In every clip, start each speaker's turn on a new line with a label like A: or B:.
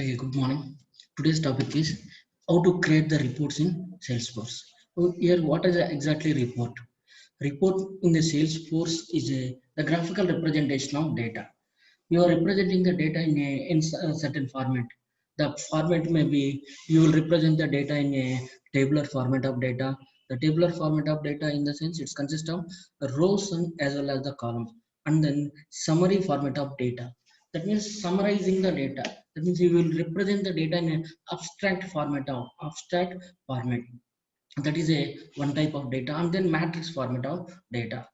A: Hey, good morning. Today's topic is how to create the reports in Salesforce. So here, what is exactly report? Report in the Salesforce is the graphical representation of data. You are representing the data in a certain format. The format may be you will represent the data in a tabular format of data. The tabular format of data in the sense it consists of rows and as well as the columns, and then summary format of data. That means summarizing the data. That means you will represent the data in an abstract format of abstract format. That is a one type of data, and then matrix format of data.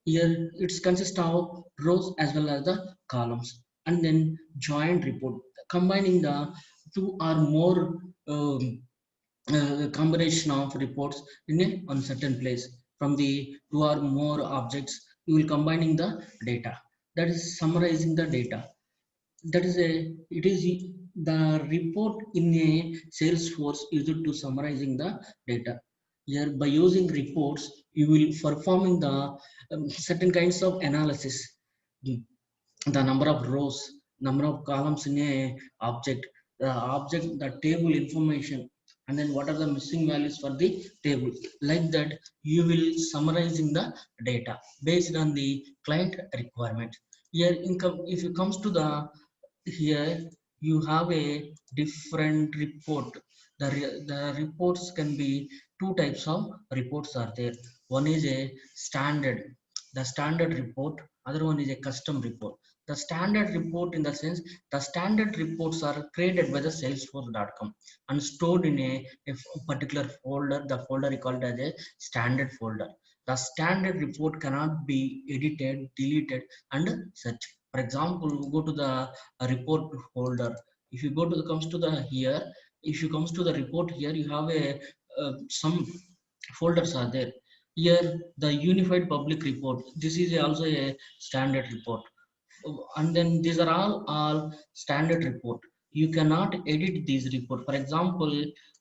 A: Here it's consists of rows as well as the columns, and then joint report combining the two or more combination of reports in a one certain place from the two or more objects. You will combining the data, that is summarizing the data. That is a it is the report in a Salesforce used to summarizing the data. Here by using reports you will performing the certain kinds of analysis. The number of rows, number of columns in a object, the table information, and then what are the missing values for the table. Like that you will summarizing the data based on the client requirement. Here income if it comes to the here you have a different report. The reports can be two types of reports are there. One is a standard, the standard report. Other one is a custom report. The standard report in the sense the standard reports are created by the salesforce.com and stored in a particular folder. The folder is called as a standard folder. The standard report cannot be edited, deleted, and searched. For example, go to the report folder. If you go to the comes to the here, if you comes to the report here, you have a some folders are there. Here the unified public report, this is also a standard report. And then these are all standard report. You cannot edit these report. For example,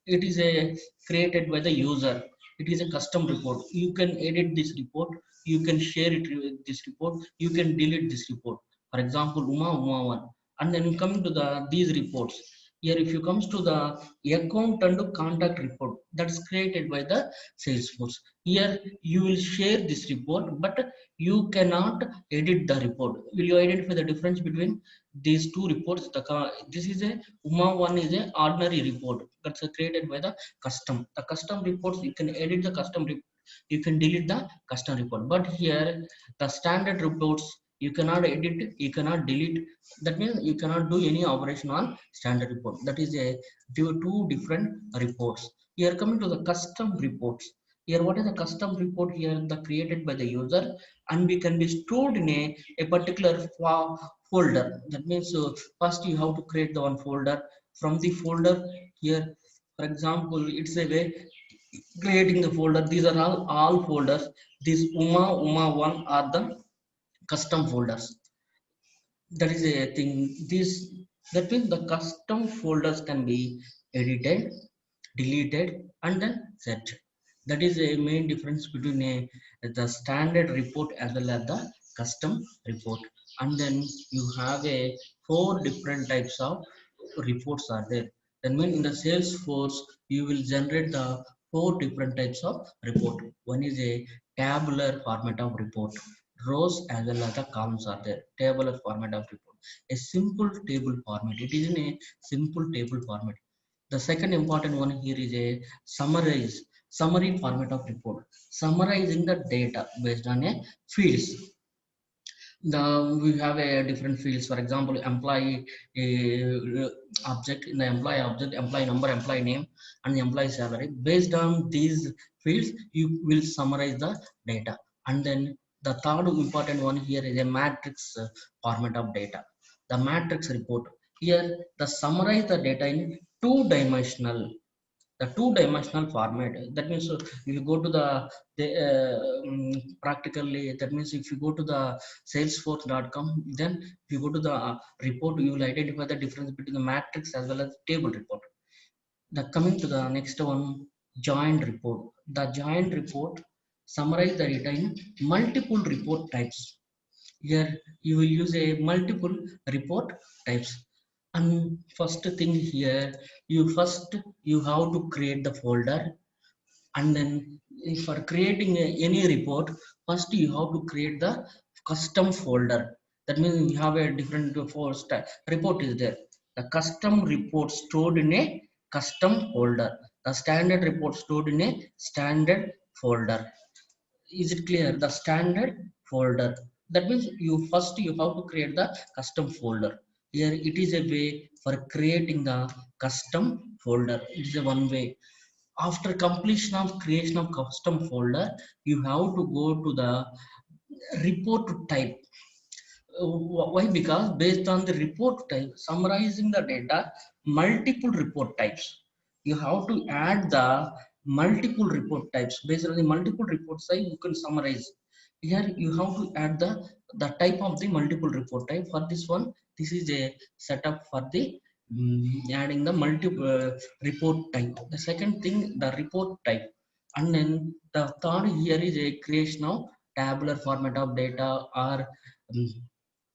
A: it is a created by the user. It is a custom report. You can edit this report, you can share it with this report, you can delete this report. For example, uma 1. And then you come to the these reports. Here if you comes to the account and contact report, that's created by the Salesforce. Here you will share this report, but you cannot edit the report. Will you identify the difference between these two reports? This is a uma 1 is a ordinary report that's created by the custom. The custom reports you can edit the you can delete the custom report, but here the standard reports you cannot edit, you cannot delete. That means you cannot do any operation on standard report. That is a two different reports. Here coming to the custom reports. Here what is a custom report? Here the created by the user, and we can be stored in a particular folder. That means first you have to create the one folder. From the folder here, for example, it's a way creating the folder. These are all folders. This uma 1 are the custom folders. That is a thing. This that means the custom folders can be edited, deleted, and then set. That is a main difference between the standard report as well as the custom report. And then you have a four different types of reports are there. Then when in the Salesforce you will generate the four different types of report. One is a tabular format of report. Rows as well as the columns are there. Tabular format of report, a simple table format. It is in a simple table format. The second important one here is a summary format of report, summarizing the data based on a fields. The we have a different fields. For example, employee object. In the employee object, employee number, employee name, and the employee salary. Based on these fields you will summarize the data. And then the third important one here is a matrix format of data, the matrix report. Here the summarize the data in two dimensional, the two-dimensional format. That means if you go to the practically, that means if you go to the salesforce.com, then if you go to the report, you will identify the difference between the matrix as well as table report. The coming to the next one, joint report. The joint report summarize the data in multiple report types. Here you will use a multiple report types. And first thing here, you have to create the folder, and then for creating any report, first you have to create the custom folder. That means you have a different report is there. The custom report stored in a custom folder, the standard report stored in a standard folder. Is it clear? The standard folder, that means you have to create the custom folder. Here it is a way for creating the custom folder. It is a one way. After completion of creation of custom folder, you have to go to the report type. Why? Because based on the report type, summarizing the data, multiple report types. You have to add the multiple report types. Based on the multiple report type, you can summarize. Here you have to add the type of the multiple report type. For this one, this is a setup for the adding the multiple report type. The second thing, the report type, and then the third here is a creation of tabular format of data, or um,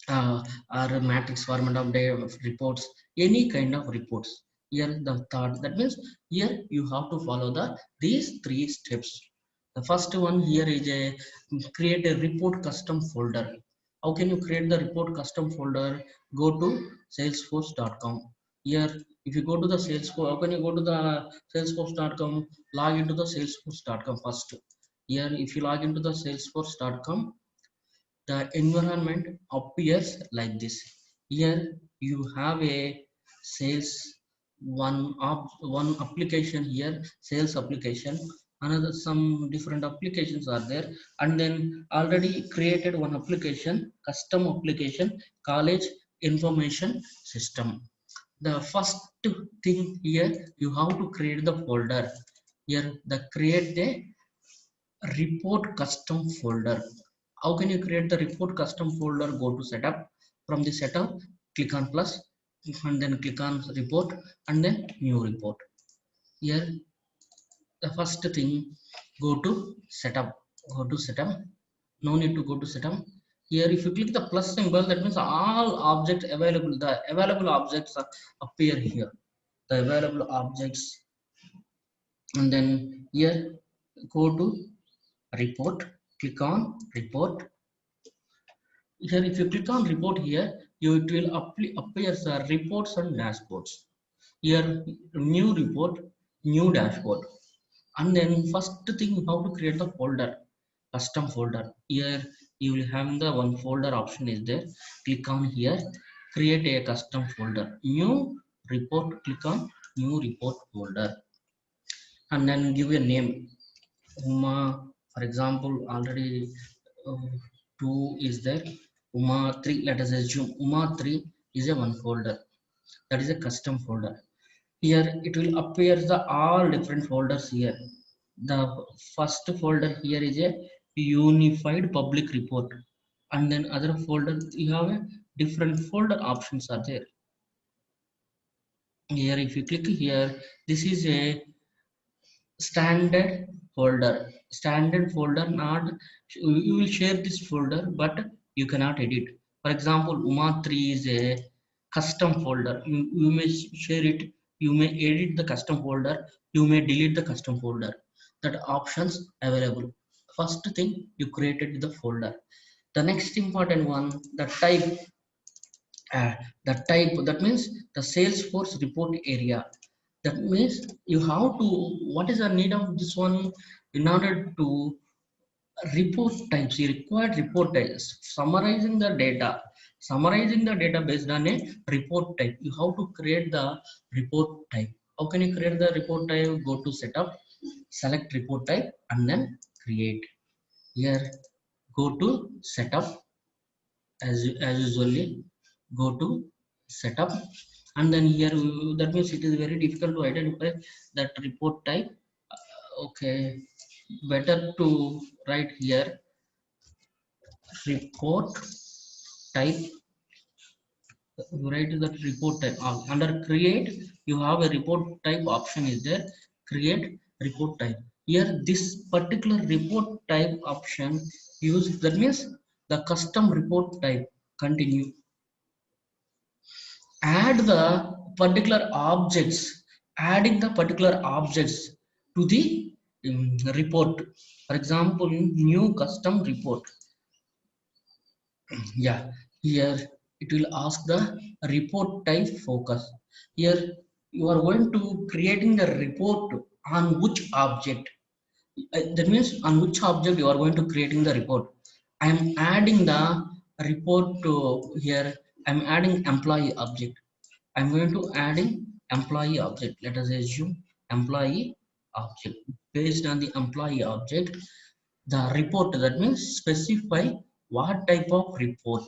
A: uh, or a matrix format of data reports, any kind of reports. Here the third, that means here you have to follow these three steps. The first one here is a create a report custom folder. How can you create the report custom folder? Go to salesforce.com. Here if you go to the salesforce, how can you go to the salesforce.com? Log into the salesforce.com first. Here if you log into the salesforce.com, the environment appears like this. Here you have a sales one application here, sales application. Another some different applications are there, and then already created one application, custom application, college information system. The first thing here, you have to create the folder. Here the create a report custom folder. How can you create the report custom folder? Go to setup. From the setup, click on plus, and then click on report, and then new report. Here the first thing, go to setup. Go to setup. No need to go to setup. Here if you click the plus symbol, that means all objects available, the available objects appear here, the available objects. And then here go to report, click on report. Here if you click on report, here it will appear the reports and dashboards. Here new report, new dashboard. And then first thing, how to create the folder, custom folder. Here you will have the one folder option is there. Click on here, create a custom folder, new report. Click on new report folder, and then give a name, Uma. For example, already uh, 2 is there. Uma 3, let us assume Uma 3 is a one folder, that is a custom folder. Here it will appear the all different folders here. The first folder here is a unified public report, and then other folder you have a different folder options are there. Here if you click here, this is a standard folder. Standard folder, not you will share this folder, but you cannot edit. For example, Uma 3 is a custom folder. You may share it, you may edit the custom folder, you may delete the custom folder. That options available. First thing, you created the folder. The next important one, the type. The type, that means the Salesforce report area. That means you have to, what is the need of this one? In order to report types, you require report types, summarizing the data based on a report type. You have to create the report type. How can you create the report type? Go to setup, select report type, and then create. Here go to setup, as usually go to setup, and then here that means it is very difficult to identify that report type. Okay, better to write here report type. You write that report type. Under create, you have a report type option is there. Create report type. Here this particular report type option use, that means the custom report type. Continue. add the particular objects, adding the particular objects to the report. For example, new custom report. Yeah, here it will ask the report type focus. Here you are going to creating the report on which object. That means on which object you are going to creating the report. I am adding the report to here. I'm adding employee object. I'm going to adding employee object. Let us assume employee object. Based on the employee object, the report, that means specify what type of report,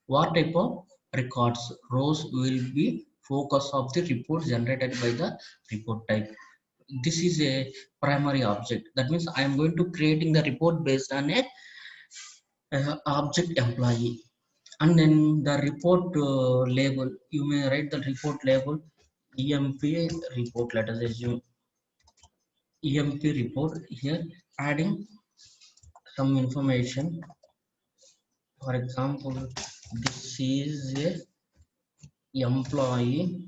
A: what type of records rows will be focus of the report generated by the report type. This is a primary object. That means I am going to creating the report based on a object employee. And then the report label, you may write the report label emp report. Let us assume emp report. Here adding some information. For example, this is a employee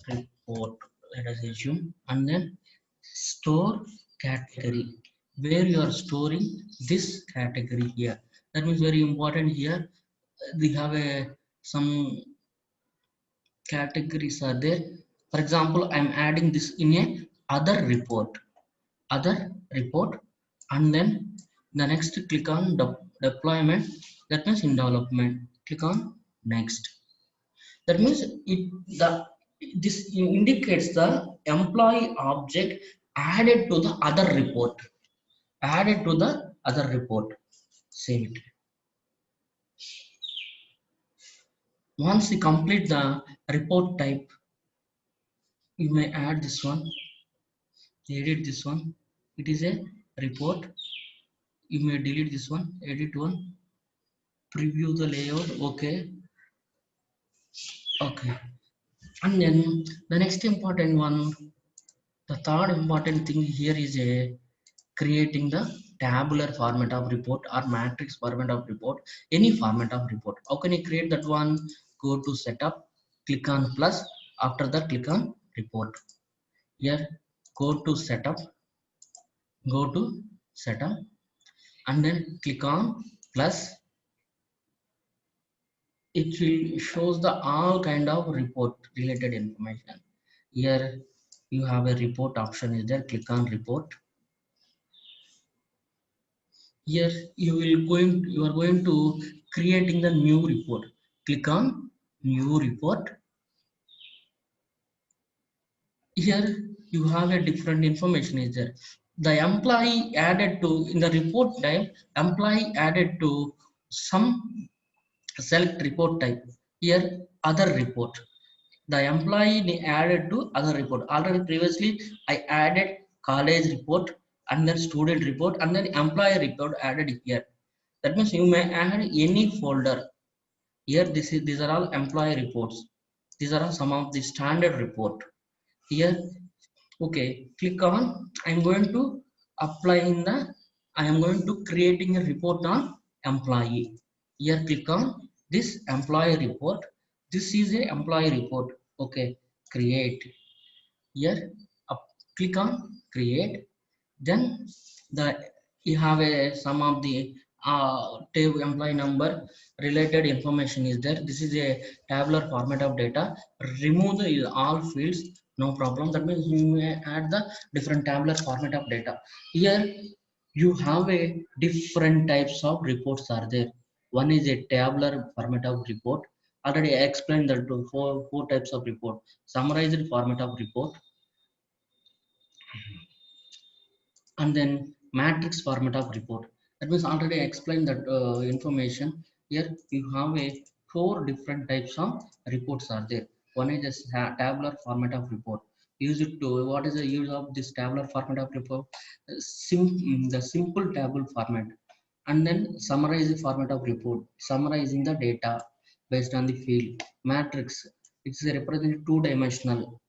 A: report. Let us assume. And then store category, where you are storing this category here. That means very important here. We have a some categories are there. For example, I'm adding this in a other report, other report. And then the next click on deployment. That means in development, click on next. That means it the this indicates the employee object added to the other report, added to the other report. Save it. Once you complete the report type, you may add this one, edit this one. It is a report. You may delete this one, edit one, preview the layout. Okay, okay. And then the next important one, the third important thing here is a creating the tabular format of report or matrix format of report, any format of report. How can you create that one? Go to setup, click on plus, after that click on report. Here go to setup, go to setup, and then click on plus. It will shows the all kind of report related information. Here you have a report option is there, click on report. Here you are going to creating the new report. Click on new report. Here you have a different information is there. The employee added to in the report type, employee added to some select report type. Here other report, the employee added to other report. Already previously I added college report and then student report and then employee report added here. That means you may add any folder. Here these are all employee reports. These are some of the standard report. Here, okay, click on. I'm going to apply in the. I am going to creating a report on employee. Here, click on this employee report. This is a employee report. Okay, create. Here, up, click on create. Then the you have a some of the table employee number related information is there. This is a tabular format of data. Remove the all fields, no problem. That means you may add the different tabular format of data. Here you have a different types of reports are there. One is a tabular format of report. Already I explained that to four types of report. Summarized format of report, and then matrix format of report. That means already I explained that information. Here you have a four different types of reports are there. One is a tabular format of report. Use it to what is the use of this tabular format of report? The simple table format. And then summarize the format of report, summarizing the data based on the field. Matrix, it's a represent two-dimensional,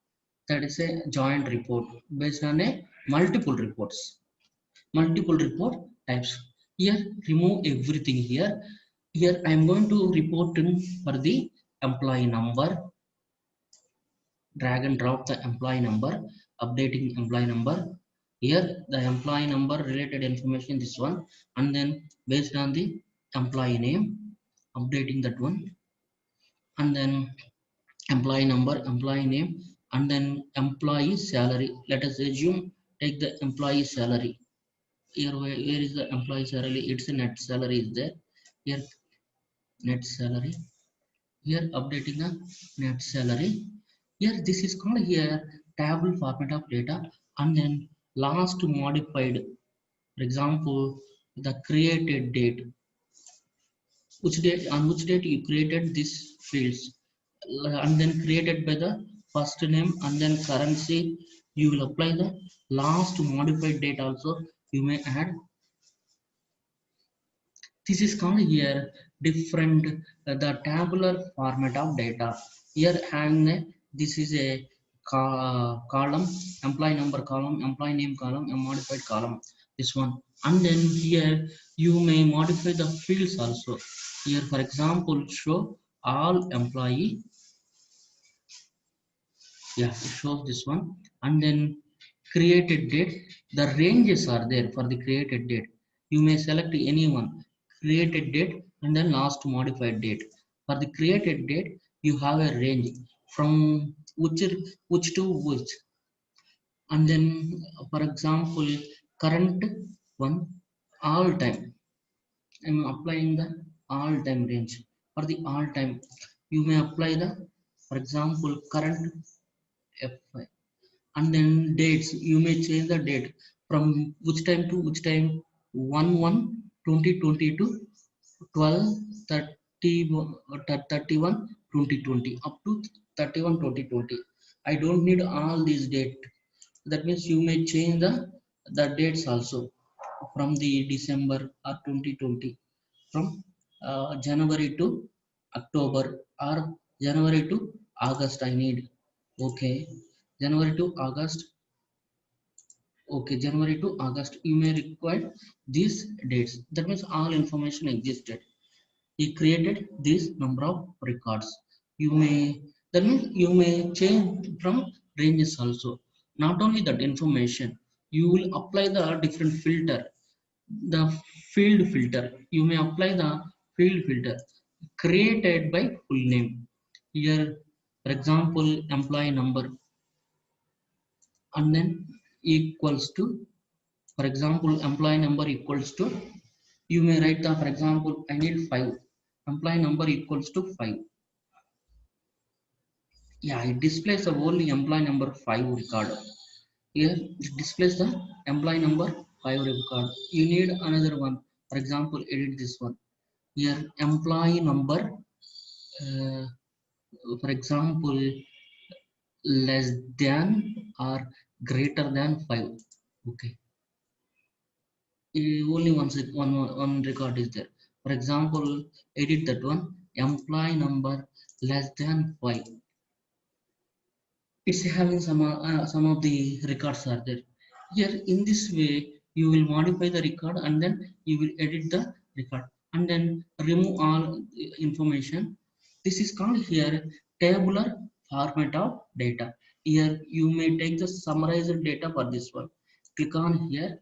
A: that is a joint report based on a multiple reports, multiple report types. Here remove everything. Here Here I am going to report in for the employee number. Drag and drop the employee number, updating employee number. Here the employee number related information, this one, and then based on the employee name, updating that one, and then employee number, employee name, and then employee salary. Let us assume take the employee salary. Here where is the employee salary? It's a net salary is there. Here net salary. Here updating the net salary. Here this is called here table format of data, and then last modified, for example the created date, which date, on which date you created these fields, and then created by the first name, and then currency you will apply the last modified date also you may add. This is called here different the tabular format of data. Here having a, this is a column, employee number column, employee name column, a modified column, this one, and then here you may modify the fields also. Here for example show all employee, yeah, it shows this one, and then created date, the ranges are there for the created date. You may select any one, created date and then last modified date. For the created date you have a range from which to which, and then for example current one, all time, I'm applying the all time range. For the all time you may apply the, for example current F5, and then dates you may change the date from which time to which time, 1/1/2020 to 12/31/2020 up to 31/2020. I don't need all these date. That means you may change the dates also from the December or 2020, from January to October, or January to August I need. Okay, January to August. Okay, January to August you may require these dates. That means all information existed. He created this number of records. You may, that means you may change from ranges also. Not only that information, you will apply the different filter, the field filter. You may apply the field filter created by full name. Here for example employee number, and then equals to, for example employee number equals to, you may write the, for example I need 5, employee number equals to 5. Yeah, it displays the only employee number 5 record. Here it displays the employee number 5 record. You need another one, for example edit this one. Here employee number, uh, for example less than or greater than 5. Okay, only one record is there. For example edit that one, employee number less than 5. It's having some of the records are there. Here in this way you will modify the record, and then you will edit the record, and then remove all information. This is called here tabular format of data. Here you may take the summarized data for this one. Click on here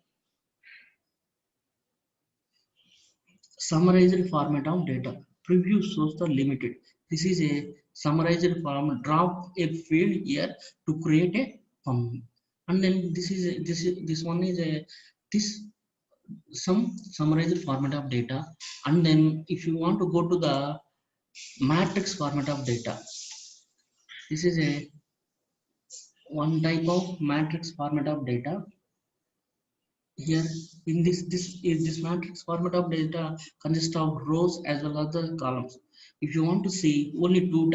A: summarized format of data. Preview shows the limited. This is a summarized form. Drop a field here to create a form, and then this one is a this some summarized format of data. And then if you want to go to the matrix format of data, this is a one type of matrix format of data. Here in this matrix format of data consists of rows as well as the columns. If you want to see only two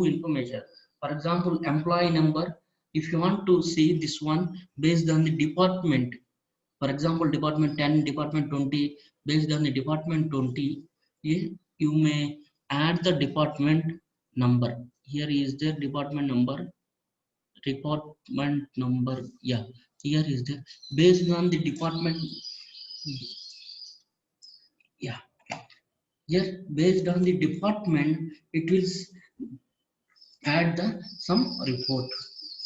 A: information, for example employee number, if you want to see this one based on the department, for example department 10, department 20, based on the department 20, you may add the department number. Here is the department number, yeah, here is the, based on the department, yeah, Here, based on the department, it will add the some report.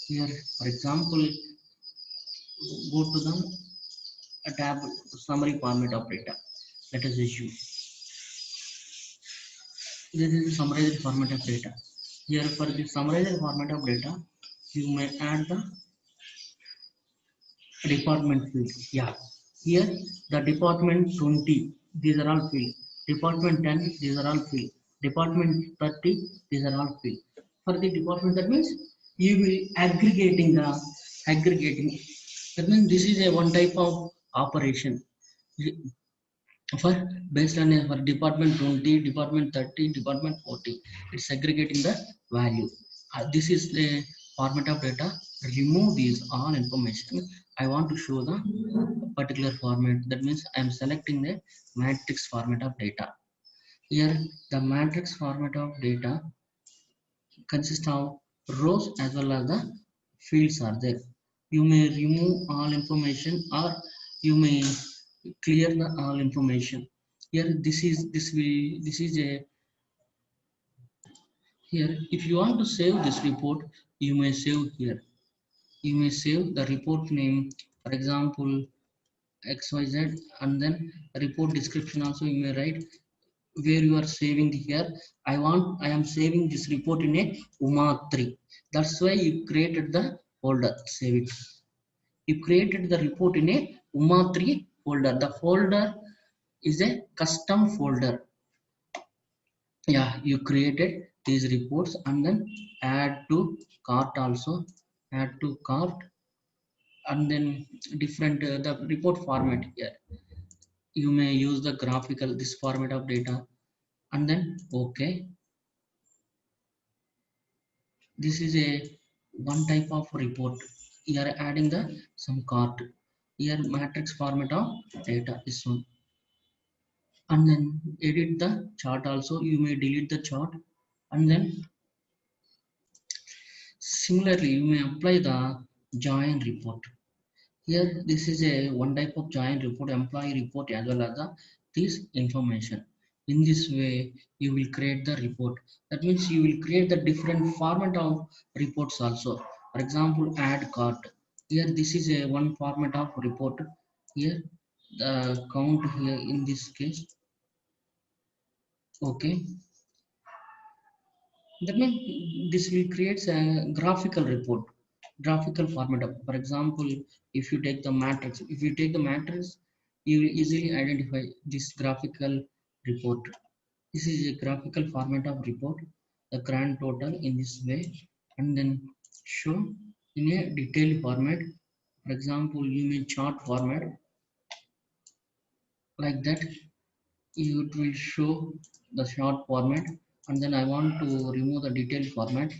A: Here, for example, go to the tab summary format of data. Let us issue. This is the summarized format of data. Here, for the summarized format of data, you may add the department field. Yeah, here the department 20, these are all field. Department 10, these are all field. Department 30, these are all field. For the department, that means you will aggregating. That means this is a one type of operation. For based on for department 20, department 30, department 40, it's aggregating the value. This is the format of data. Remove these all information. I want to show the particular format. That means I am selecting the matrix format of data. Here the matrix format of data consists of rows as well as the fields are there. You may remove all information or you may clear the all information. Here this is a here. If you want to save this report, you may save here. You may save the report name, for example xyz, and then report description also you may write where you are saving here. I am saving this report in a UMA3. That's why you created the folder. Save it. You created the report in a UMA3 folder. The folder is a custom folder. Yeah, you created these reports and then add to cart also. Add to cart, and then different the report format here. You may use the graphical this format of data, and then okay. This is a one type of report. You are adding the some cart. Here matrix format of data is one, and then edit the chart also. You may delete the chart, and then similarly you may apply the join report. Here this is a one type of join report, employee report as well as the this information. In this way you will create the report. That means you will create the different format of reports also. For example, add cart. Here this is a one format of report. Here the count here in this case. Okay, that means this will create a graphical report, graphical format of, for example, if you take the matrix, you will easily identify this graphical report. This is a graphical format of report, the grand total in this way, and then show in a detailed format. For example, you may chart format like that. It will show the short format, and then I want to remove the detailed format,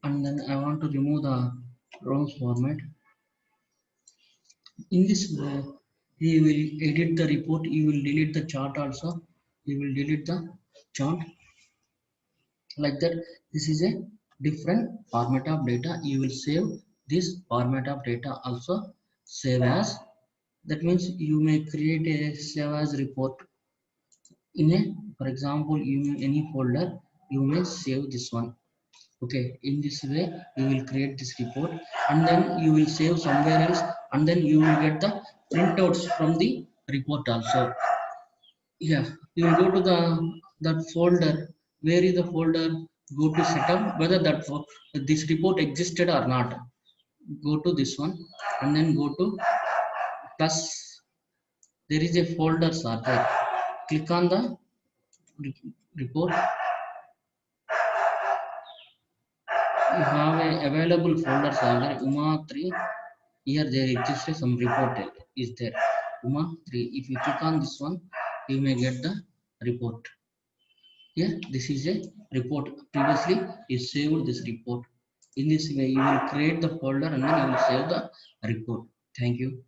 A: and then I want to remove the rows format. In this way, you will edit the report, you will delete the chart also, you will delete the chart like that. This is a different format of data. You will save this format of data also, save as. That means you may create a save as report in a, for example, any folder, you may save this one. Okay, in this way you will create this report, and then you will save somewhere else, and then you will get the printouts from the report also. Yeah, you will go to the that folder. Where is the folder? Go to setup, whether this report existed or not. Go to this one, and then go to plus. There is a folder are there. Click on the report. You have a available folders are there. UMA3. Here there exists some report is there. UMA3. If you click on this one, you may get the report. Here this is a report. Previously you saved this report. In this way you will create the folder and then you will save the report. Thank you.